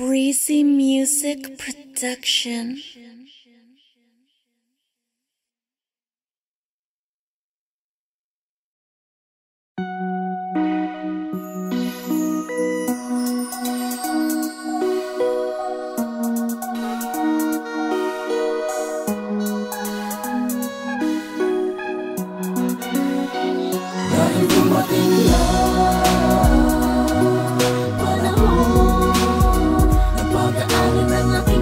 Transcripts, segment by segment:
Breezy Music Production. Dahil dumating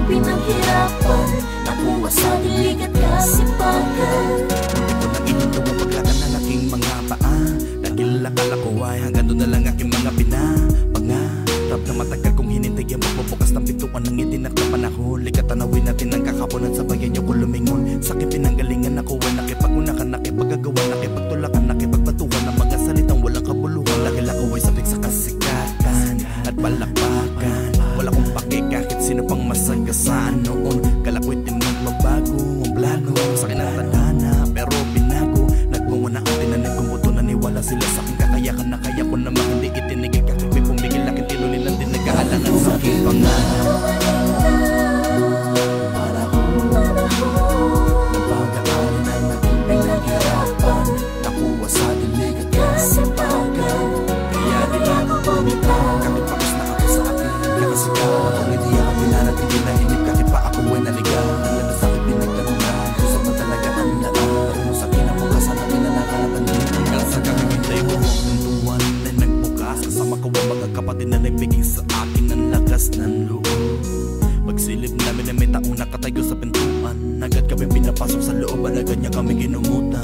pinaghirapan, nakuha sa dilig at kasipagan. Munti ko nang inuntong ang paglakad ng aking mga paa. Dahil akala ko ay hanggang doon na lang aking mga pinapangarap na matagal kong hinintay ang magbubukas ng pintuan ng itinat na panahon. Likatanawin natin ang kakapunan sa bayan niyo ko lumingon. Sa aking pinanggalingan ako ay nakipag-unakan, nakipag-agawan, nakipagtulakan, nakipagbatuhan ng mga salitang walang kabuluhan. Dahil ako ay sabik sa kasikatan at palakpakan. Wala kong pake kahit sino pang masagasaan noon. Kala ko'y tinagmabago ang plano sa akin ang tadhana, pero binago. Nagmunga na ang tinanim kong buto, naniwala sila sa aking kakayakan na kaya ko namang hindi itinigil. Kahit may pumigil aking tinuloy lang din nagkaalangan sa aking pangalan. Napagdaanan ay naging pinaghirapan, nakuha sa dilig at kasipagan. Kaya di na ako bumitaw, kahit pakos na ako sa aking kakasigaw. Kung hindi ako pinanatigil na hinip, kahit pa ako ay naligaw. Nalala sa aking pinagtanungan, gusto mo talaga ang laang. Kung sa akin ang mga sana pinanakalaban din. Hanggang sa kakahintay ko ang pintuan na nagbukas. Kasama ko ang mga kapatid na nagbigay sa akin ng lakas ng loob. Pagsilip namin na may taong nakatayo sa pintuan, agad kami pinapasok sa loob, agad niya kami ginumutan.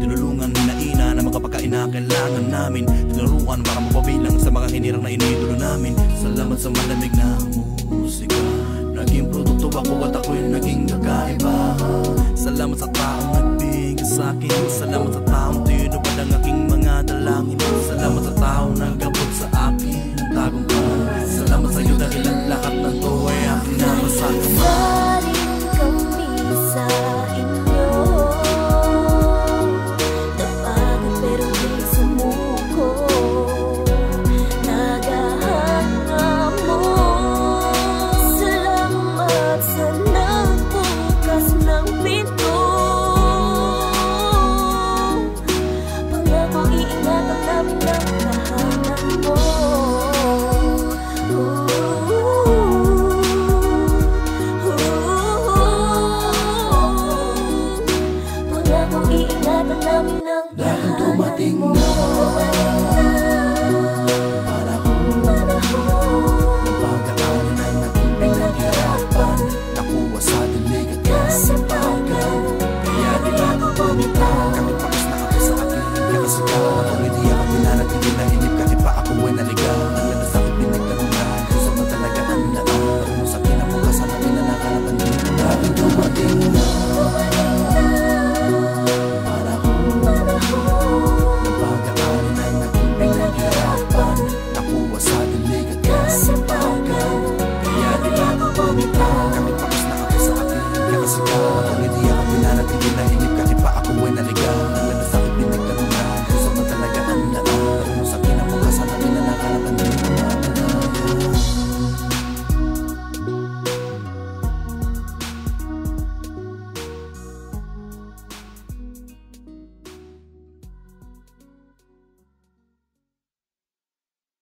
Tinulungan na ina na mga pagkain na kailangan namin. Tinuruan para mapabilang sa mga hinirang na iniidolo namin. Salamat sa malamig na musika, naging produkto ako at ako'y naging kakaiba. Salamat sa taong